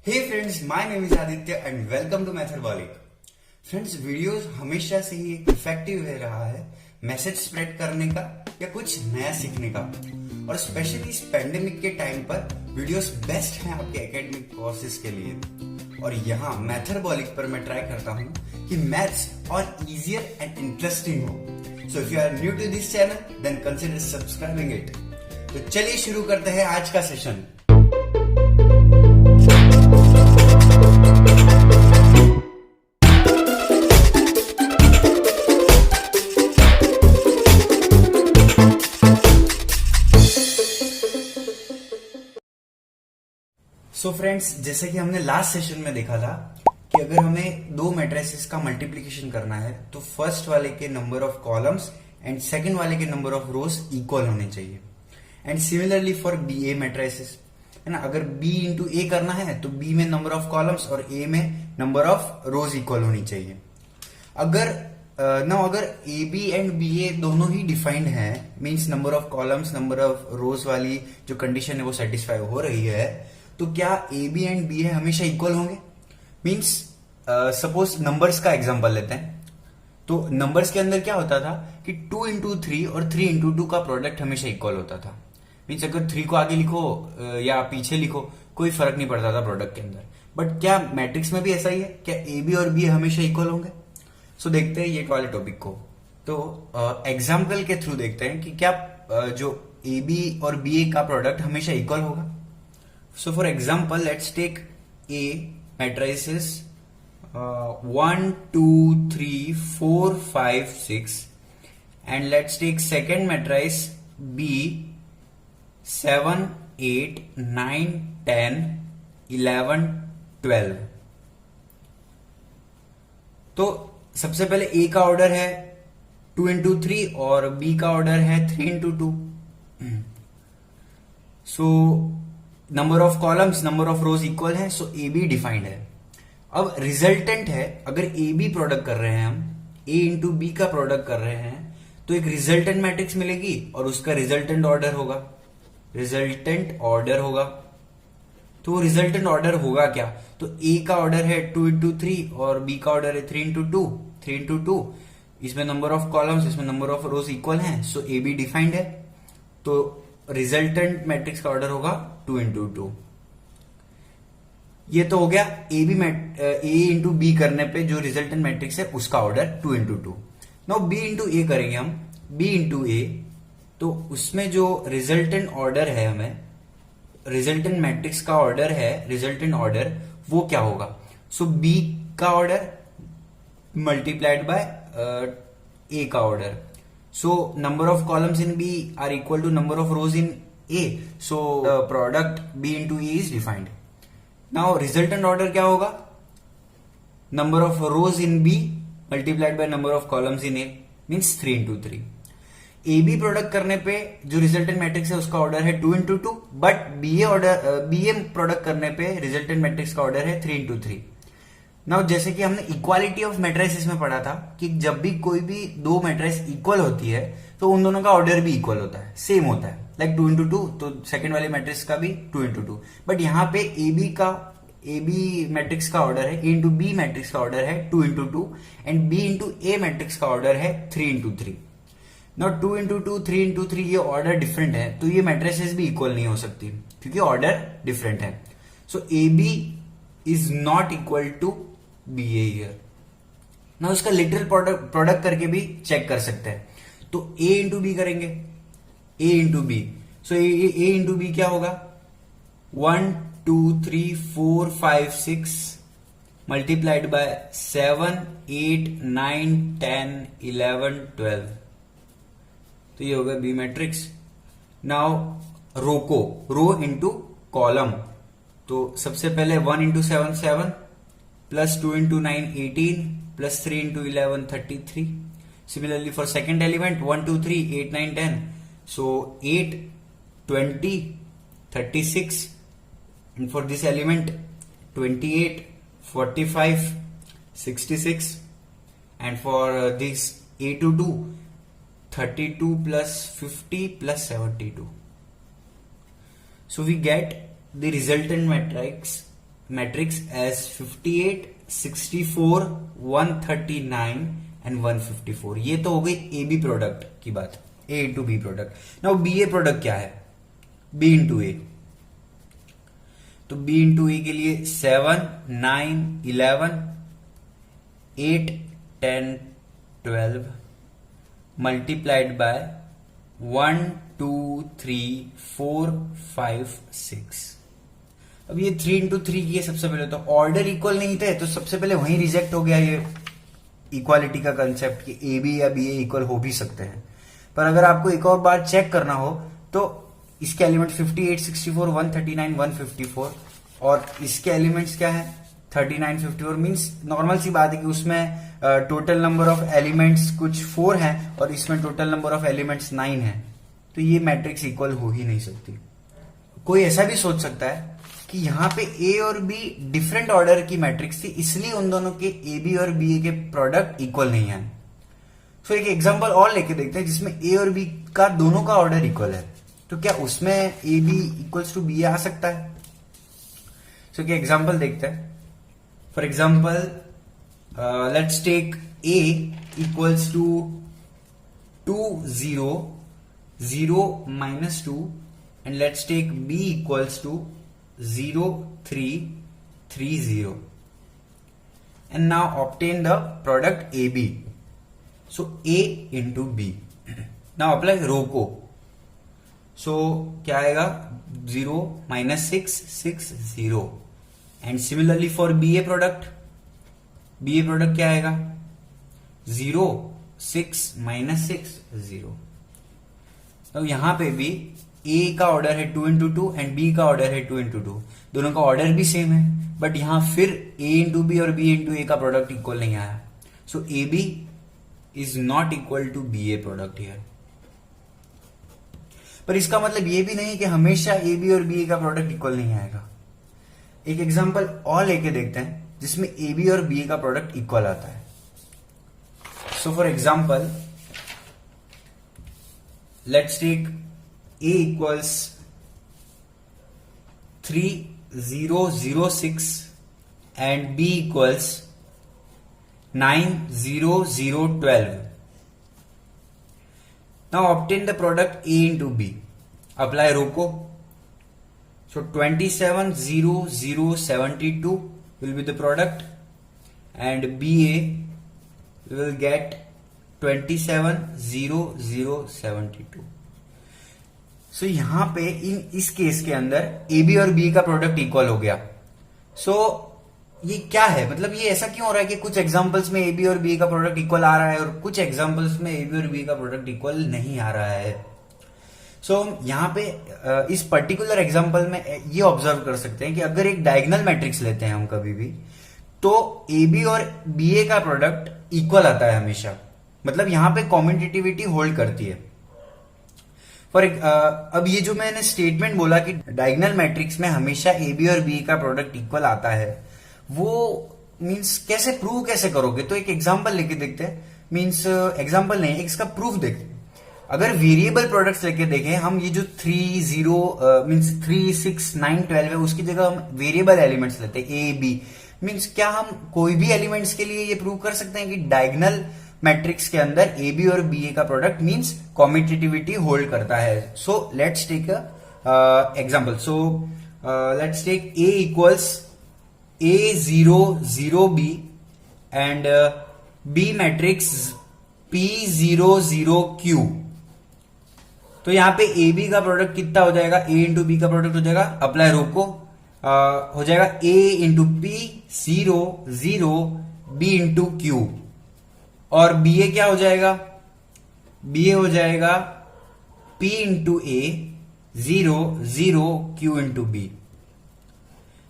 Hey friends, my name is Aditya and welcome to Mathrbolic. Friends, videos हमेशा से ही एक effective way रहा है मैसेज स्प्रेड करने का या कुछ नया सीखने का, और स्पेशली इस पेंडेमिक के टाइम पर वीडियोस बेस्ट हैं आपके एकेडमिक कोर्सेज के लिए। और यहाँ मैथरबॉलिक पर मैं ट्राई करता हूँ कि मैथ्स और इजियर एंड इंटरेस्टिंग हो। So if you are new to this channel then consider subscribing it. तो चलिए शुरू करते हैं आज का सेशन। सो फ्रेंड्स, जैसे कि हमने लास्ट सेशन में देखा था कि अगर हमें दो मैट्रिसेस का मल्टीप्लिकेशन करना है तो फर्स्ट वाले के number of columns and second वाले के नंबर ऑफ रोज इक्वल होने चाहिए। And similarly for B A matrices, है ना, अगर बी इंटू ए करना है तो बी में नंबर ऑफ कॉलम्स और ए में नंबर ऑफ रोज इक्वल होनी चाहिए। अगर ए बी एंड बी ए दोनों ही डिफाइंड है, means number of columns number of रोज वाली जो कंडीशन है वो सेटिस्फाई हो रही है, तो क्या ए बी एंड बी ए हमेशा इक्वल होंगे? मींस सपोज नंबर्स का एग्जांपल लेते हैं। तो नंबर्स के अंदर क्या होता था कि 2 इंटू 3 और 3 इंटू 2 का प्रोडक्ट हमेशा इक्वल होता था। मीन्स अगर 3 को आगे लिखो या पीछे लिखो कोई फर्क नहीं पड़ता था प्रोडक्ट के अंदर। बट क्या मैट्रिक्स में भी ऐसा ही है? क्या ए बी और बी ए हमेशा इक्वल होंगे? सो देखते हैं ये वाले टॉपिक को। तो एग्जाम्पल के थ्रू देखते हैं कि क्या जो ए बी और बी ए का प्रोडक्ट हमेशा इक्वल होगा। So for example, let's take A matrices 1, 2, 3, 4, 5, 6, and let's take second matrice B 7, 8, 9, 10, 11, 12। तो सबसे पहले A का ऑर्डर है 2 इंटू 3 और B का ऑर्डर है 3 into 2। So number of columns number of rows equal है, सो ए बी डिफाइंड है। अब रिजल्टेंट है, अगर ए बी प्रोडक्ट कर रहे हैं हम, ए इंटू बी का प्रोडक्ट कर रहे हैं, तो एक रिजल्टेंट मैट्रिक्स मिलेगी और उसका रिजल्टेंट ऑर्डर होगा। तो वो रिजल्टेंट ऑर्डर होगा क्या? तो ए का ऑर्डर है 2 इंटू 3 और बी का ऑर्डर है 3 इंटू 2। इसमें नंबर ऑफ कॉलम्स इसमें नंबर ऑफ रोज इक्वल है, सो ए बी डिफाइंड है। तो रिजल्टेंट मैट्रिक्स का ऑर्डर होगा 2 इंटू 2। ये तो हो गया ए इंटू बी करने पे जो रिजल्टेंट मैट्रिक्स है उसका order 2 into 2। Now B into A करेंगे हम, बी इंटू ए, तो उसमें जो रिजल्टेंट ऑर्डर है, हमें रिजल्टेंट मैट्रिक्स का ऑर्डर है, रिजल्टेंट ऑर्डर वो क्या होगा? सो बी का ऑर्डर मल्टीप्लाइड बाय ए का order. So number of columns in B are equal to number of rows in A. So the product B into A is defined. Now resultant order क्या होगा? Number of rows in B multiplied by number of columns in A means 3 into 3. AB product करने पे जो resultant matrix है उसका order है 2 into 2, but BA product करने पे रिजल्टेंट मैट्रिक्स का ऑर्डर है 3 इंटू 3। नाउ जैसे कि हमने इक्वालिटी ऑफ मैट्रिसेस में पढ़ा था कि जब भी कोई भी दो मैट्रिस इक्वल होती है तो उन दोनों का ऑर्डर भी इक्वल होता है, सेम होता है, लाइक 2 इंटू 2, तो सेकंड वाले मैट्रिक्स का भी 2 इंटू 2। बट यहाँ पे ए बी मैट्रिक्स का ऑर्डर है, ए इंटू बी मैट्रिक्स का ऑर्डर है 2 into 2 and B into A matrix का ऑर्डर है 3 इंटू 3। नाउ 2 इंटू 2 3 इंटू 3 ये ऑर्डर डिफरेंट है, तो ये मैट्रिसेस भी इक्वल नहीं हो सकती क्योंकि ऑर्डर डिफरेंट है। So A B is not equal to B A here. ना उसका लिटरल प्रोडक्ट करके भी चेक कर सकते हैं। तो ए इंटू बी करेंगे, ए इंटू बी, सो ए इंटू बी क्या होगा? 1 2 3 4 5 6 मल्टीप्लाइड बाय 7 8 9 10 11 12। तो ये होगा B matrix. Now rho into column, तो सबसे पहले 1 into 7 7 plus 2 into 9 18 plus 3 into 11 33। Similarly for second element 1 2 3 8 9 10, so 8 20 36, and for this element 28 45 66, and for this a to 2 32 plus 50 plus 72. So we get the resultant matrix matrix as 58, 64, 139 and 154। ये तो हो गई A B product की बात, A into B product. Now B A product क्या है? B into A. तो B into ए के लिए 7, 9, 11, 8, 10, 12 मल्टीप्लाइड बाय 1, 2, 3, 4, 5, 6। अब ये 3 इंटू 3 की सबसे पहले तो ऑर्डर इक्वल नहीं थे, तो सबसे पहले वहीं रिजेक्ट हो गया ये इक्वालिटी का कंसेप्ट कि ए बी या बी ए इक्वल हो भी सकते हैं। पर अगर आपको एक और बार चेक करना हो तो इसके एलिमेंट 58, 64, 139, 154 और इसके एलिमेंट्स क्या है 39, 54। मींस नॉर्मल सी बात है कि उसमें टोटल नंबर ऑफ एलिमेंट्स कुछ 4 हैं और इसमें टोटल नंबर ऑफ एलिमेंट्स 9 हैं, तो ये मैट्रिक्स इक्वल हो ही नहीं सकती। कोई ऐसा भी सोच सकता है कि यहां पे ए और बी डिफरेंट ऑर्डर की मैट्रिक्स थी, इसलिए उन दोनों के ए बी और बी ए के प्रोडक्ट इक्वल नहीं है। सो एक एग्जांपल और लेके देखते हैं जिसमें ए और बी का दोनों का ऑर्डर इक्वल है, तो क्या उसमें A B equals to B आ सकता है? सो एक एग्जांपल देखते हैं। For example let's take A equals to 2, 0, 0, -2 and let's take b equals to 0, 3, 3, 0 and now obtain the product AB. So A into B. Now apply rho को. So क्या आएगा 0, -6, 6, 0 and similarly for BA product क्या आएगा 0, 6, -6, 0। तो यहां पे भी A का ऑर्डर है 2 इंटू 2 एंड B का ऑर्डर है 2 इंटू 2। दोनों का ऑर्डर भी सेम है, बट यहां फिर A इंटू बी और B इंटू A का प्रोडक्ट इक्वल नहीं आया। So A B is not equal to B A product here. पर इसका मतलब ये भी नहीं कि हमेशा ए बी और बी ए का प्रोडक्ट इक्वल नहीं आएगा। एक एग्जांपल और लेके देखते हैं जिसमें ए बी और बी ए का प्रोडक्ट इक्वल आता है। So for example let's take A equals 3, 0, 0, 6 and B equals 9, 0, 0, 12. Now obtain the product A into B. Apply rho को. So 27, 0, 0, 72 will be the product and BA will get 27, 0, 0, 72. सो यहां पे इस case के अंदर A B और B का product equal हो गया। सो ये क्या है, मतलब ये ऐसा क्यों हो रहा है कि कुछ एग्जांपल्स में ए बी और बी का प्रोडक्ट इक्वल आ रहा है और कुछ एग्जांपल्स में ए बी और बी का प्रोडक्ट इक्वल नहीं आ रहा है? सो यहां पे इस पर्टिकुलर एग्जांपल में ये ऑब्जर्व कर सकते हैं कि अगर एक डायगोनल मैट्रिक्स लेते हैं हम कभी भी, तो ए बी और बी ए का प्रोडक्ट इक्वल आता है हमेशा, मतलब यहां पे कॉम्यूटेटिविटी होल्ड करती है। अब ये जो मैंने स्टेटमेंट बोला कि डायगोनल मैट्रिक्स में हमेशा ए बी और बी का प्रोडक्ट इक्वल आता है, वो मींस कैसे प्रूव कैसे करोगे? तो एक एग्जांपल लेके देखते हैं। मींस एग्जांपल नहीं, इसका प्रूफ देखते हैं। अगर वेरिएबल प्रोडक्ट्स लेके देखें हम, ये जो 3, 0 मींस 3, 6, 9, 12 है, उसकी जगह हम वेरिएबल एलिमेंट्स लेते हैं ए बी। मींस क्या हम कोई भी एलिमेंट्स के लिए ये प्रूव कर सकते हैं कि डायगोनल मैट्रिक्स के अंदर ए बी और बी ए का प्रोडक्ट मींस कॉम्यूटेटिविटी होल्ड करता है? So let's take example. So let's take A equals A 0, 0 B and B matrix P 0, 0 Q। तो यहां पे ए बी का प्रोडक्ट कितना हो जाएगा? ए इंटू बी का प्रोडक्ट हो जाएगा, अप्लाई रो को, हो जाएगा A into P 0, 0 B into Q. और बी ए क्या हो जाएगा? बी ए हो जाएगा P into A 0, 0 Q into B.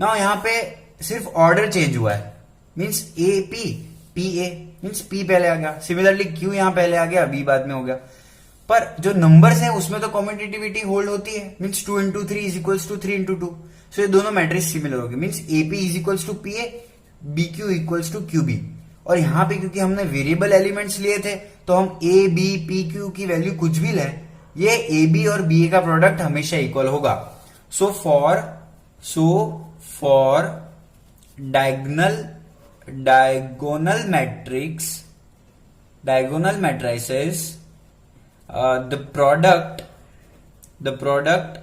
ना यहां पे सिर्फ ऑर्डर चेंज हुआ है, means A P P A means P पहले आ गया, सिमिलरली क्यू यहां पहले आ गया, बी बाद में हो गया। पर जो नंबर्स है उसमें तो कॉम्यूटेटिविटी होल्ड होती है, means 2 into 3 is equals to 3 into 2। So ये दोनों मैट्रिक्स सिमिलर होगी, means A P is equals to P A, B Q equals to Q B. और यहां पे क्योंकि हमने वेरिएबल एलिमेंट्स लिए थे, तो हम ए बी पी क्यू की वैल्यू कुछ भी लें, ये ए बी और बी ए का प्रोडक्ट हमेशा इक्वल होगा। So for diagonal matrices, the product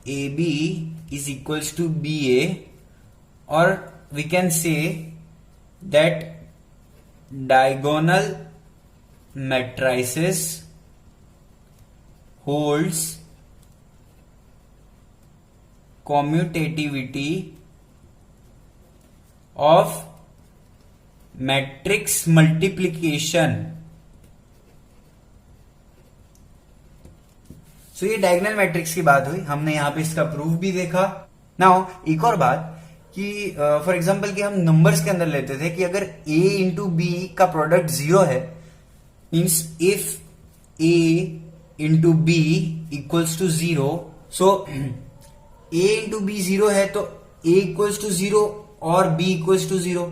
AB is equals to BA, or we can say that diagonal matrices holds commutativity of matrix multiplication. सो ये डायगोनल मैट्रिक्स की बात हुई, हमने यहां पे इसका प्रूफ भी देखा। नाउ एक और बात कि फॉर एग्जांपल कि हम नंबर्स के अंदर लेते थे कि अगर a इंटू बी का प्रोडक्ट 0 है, means if a into B equals to 0, so a into B 0 है तो a इक्वल्स टू 0 और b इक्वल्स टू 0,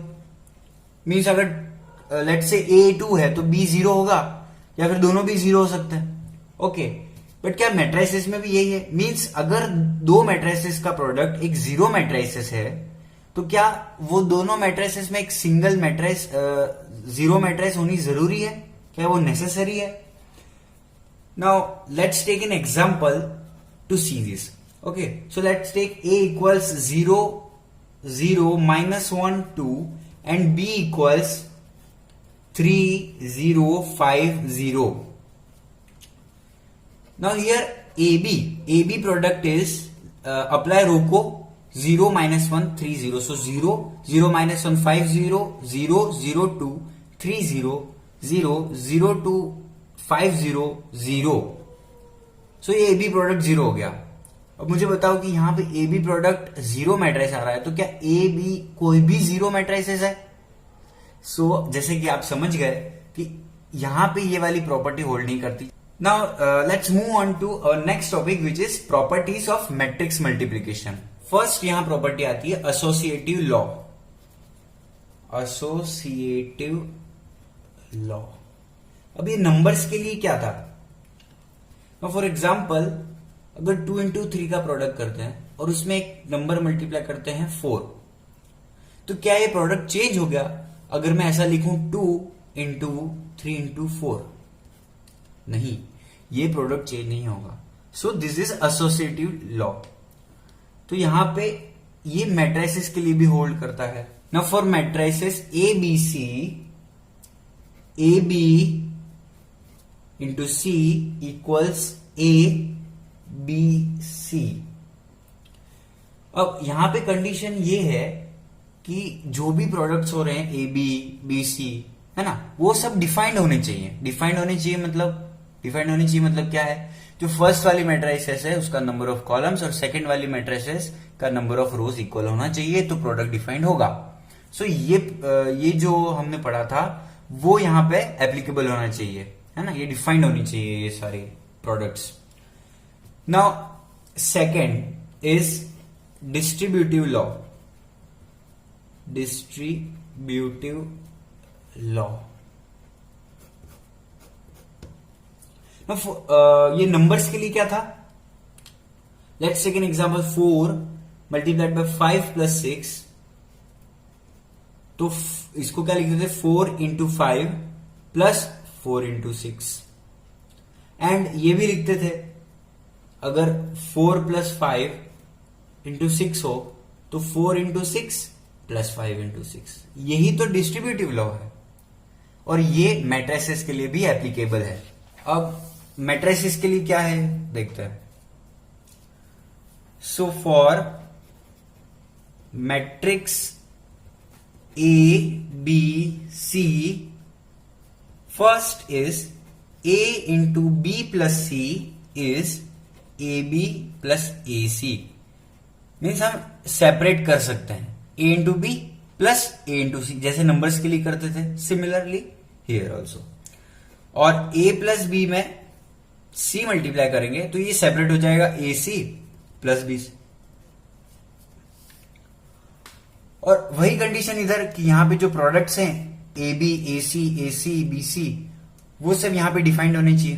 मीन्स अगर लेट्स से a 2 है तो b 0 होगा, या फिर दोनों भी 0 हो सकते हैं। ओके, बट क्या मैट्रिसेस में भी यही है? मींस अगर दो मैट्रिसेस का प्रोडक्ट एक जीरो मैट्रिसेस है तो क्या वो दोनों मैट्रिसेस में एक सिंगल मैट्रिस जीरो मैट्रिस होनी जरूरी है? क्या वो नेसेसरी है? Now let's take an example to see this. Okay, so let's take a equals 0 0 -1 2 and b equals 3 0 5 0. Now here AB product is apply row को 0 -1 3 0, so 0 0 -1 5 0 0 0 2 3 0 0 0 2 5 0 0. so ये AB product 0 हो गया। अब मुझे बताओ कि यहां पे AB प्रोडक्ट 0 मैट्रिक्स आ रहा है, तो क्या AB कोई भी 0 मैट्रिसेस है? सो जैसे कि आप समझ गए कि यहां पे ये वाली प्रॉपर्टी होल्ड नहीं करती। Now let's move on to our next topic, which is properties of matrix multiplication. First यहां प्रॉपर्टी आती है associative law. Associative law. अब ये नंबर्स के लिए क्या था? Now for example, अगर 2 into 3 का प्रोडक्ट करते हैं और उसमें एक नंबर मल्टीप्लाई करते हैं 4, तो क्या ये प्रोडक्ट चेंज हो गया अगर मैं ऐसा लिखूं 2 into 3 into 4? नहीं, ये प्रोडक्ट चेंज नहीं होगा। So this is associative law. तो यहां पे ये मैट्रिसेस के लिए भी होल्ड करता है। Now for matrices A B C, A B into C equals A B C. अब यहां पे कंडीशन ये है कि जो भी प्रोडक्ट्स हो रहे हैं ए बी बी सी, है ना, वो सब डिफाइंड होने चाहिए। डिफाइंड होने चाहिए मतलब क्या है? जो फर्स्ट वाली मैट्रिसेस है उसका नंबर ऑफ कॉलम्स और सेकंड वाली मैट्रिसेस का नंबर ऑफ रोज इक्वल होना चाहिए, तो प्रोडक्ट डिफाइंड होगा। सो ये जो हमने पढ़ा था वो यहां पे एप्लीकेबल होना चाहिए, है ना, ये डिफाइंड होनी चाहिए ये सारे products. Now second is distributive law. ये नंबर्स के लिए क्या था? Let's take an example 4 multiplied by 5 plus 6, तो इसको क्या लिखते थे? 4 इंटू 5 प्लस 4 इंटू 6। एंड ये भी लिखते थे अगर 4 प्लस 5 इंटू 6 हो तो 4 इंटू 6 प्लस 5 इंटू 6। यही तो डिस्ट्रीब्यूटिव लॉ है और ये मैट्रिसेस के लिए भी एप्लीकेबल है। अब मैट्रिसेस के लिए क्या है देखते हैं। So for matrix A B C, first is A into B plus C is A B plus A C. Means हम सेपरेट कर सकते हैं A into B plus A into C, जैसे नंबर्स के लिए करते थे, सिमिलरली हियर ऑल्सो। और ए प्लस बी में सी मल्टीप्लाई करेंगे तो ये सेपरेट हो जाएगा ए सी प्लस बी सी। और वही कंडीशन इधर कि यहां पे जो प्रोडक्ट्स हैं A B A C B C, वो सब यहां पे डिफाइंड होने चाहिए।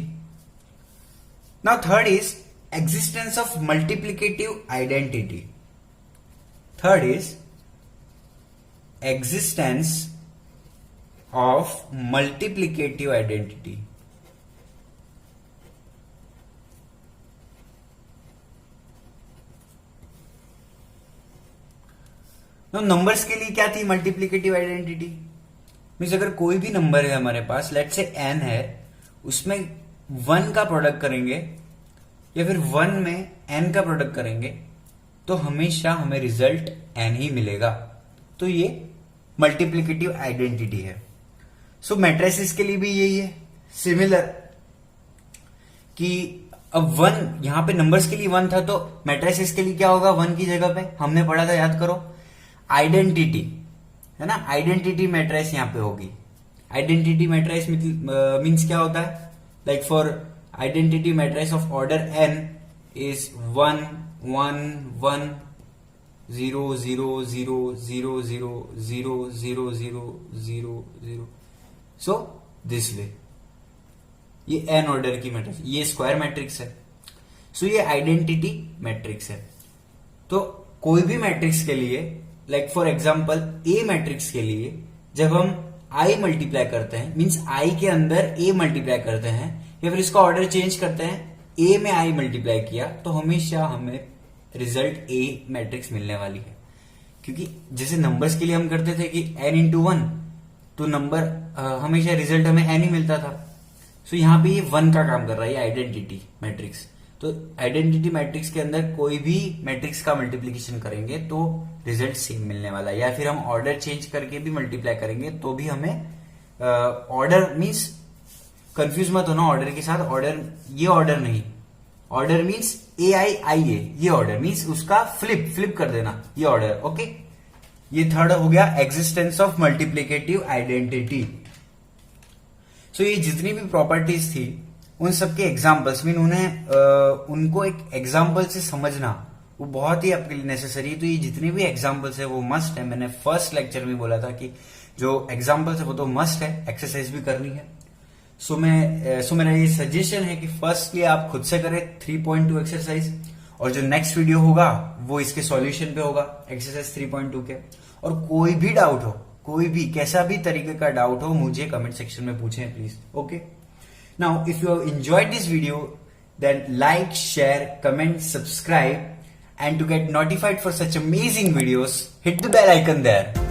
Now third is existence of multiplicative identity. Third is existence of multiplicative identity. तो नंबर्स के लिए क्या थी मल्टीप्लिकेटिव आइडेंटिटी? मीन्स अगर कोई भी नंबर है हमारे पास, लेट से n है, उसमें 1 का प्रोडक्ट करेंगे या फिर 1 में n का प्रोडक्ट करेंगे तो हमेशा हमें रिजल्ट n ही मिलेगा। तो ये मल्टीप्लिकेटिव आइडेंटिटी है। सो मैट्रिसेस के लिए भी यही है, सिमिलर, कि अब 1 यहां पे नंबर्स के लिए 1 था तो मैट्रिसेस के लिए क्या होगा 1 की जगह पे? हमने पढ़ा था, याद करो, आइडेंटिटी, है ना, आइडेंटिटी मैट्रिक्स यहां पे होगी। आइडेंटिटी मैट्रिक्स मीन्स क्या होता है? Like for identity matrix of order n is 1 1 1 0 0 0 0 0 0 0 0 0 0। So this way, ये n ऑर्डर की मैट्रिक्स, ये स्क्वायर मैट्रिक्स है। सो ये आइडेंटिटी मैट्रिक्स है। तो कोई भी मैट्रिक्स के लिए, like for example A matrix के लिए, जब हम आई मल्टीप्लाई करते हैं, मीन्स आई के अंदर ए मल्टीप्लाई करते हैं या फिर इसका ऑर्डर चेंज करते हैं, ए में आई मल्टीप्लाई किया तो हमेशा हमें रिजल्ट ए मैट्रिक्स मिलने वाली है। क्योंकि जैसे नंबर्स के लिए हम करते थे कि n इंटू 1, तो नंबर हमेशा रिजल्ट हमें n ही मिलता था। सो यहां पे ये 1 का काम कर रहा है, ये आइडेंटिटी मैट्रिक्स। तो आइडेंटिटी मैट्रिक्स के अंदर कोई भी मैट्रिक्स का मल्टीप्लीकेशन करेंगे तो रिजल्ट सेम मिलने वाला है, या फिर हम ऑर्डर चेंज करके भी मल्टीप्लाई करेंगे तो भी हमें ऑर्डर मीन्स, कंफ्यूज मत होना ऑर्डर के साथ, ऑर्डर ये ऑर्डर नहीं, ऑर्डर मीन्स ए आई आई ए, ये ऑर्डर मीन्स उसका फ्लिप कर देना, ये ऑर्डर। ओके, ये थर्ड हो गया एग्जिस्टेंस ऑफ मल्टीप्लिकेटिव आइडेंटिटी। सो ये जितनी भी प्रॉपर्टीज थी उन सबके एग्जाम्पल्स, मीन उनको एक एग्जाम्पल से समझना वो बहुत ही आपके लिए नेसेसरी है। तो ये जितने भी एग्जाम्पल्स है वो मस्ट है। मैंने फर्स्ट लेक्चर में बोला था कि जो एग्जाम्पल्स है वो तो मस्ट है, एक्सरसाइज भी करनी है। सो मेरा ये सजेशन है कि फर्स्टली आप खुद से करें 3.2 एक्सरसाइज, और जो नेक्स्ट वीडियो होगा वो इसके सॉल्यूशन पे होगा, एक्सरसाइज 3.2 के। और कोई भी डाउट हो, कोई भी कैसा भी तरीके का डाउट हो, मुझे कमेंट सेक्शन में पूछें please. Okay, now if you have enjoyed this video, then like, share, comment, subscribe, and to get notified for such amazing videos, hit the bell icon there.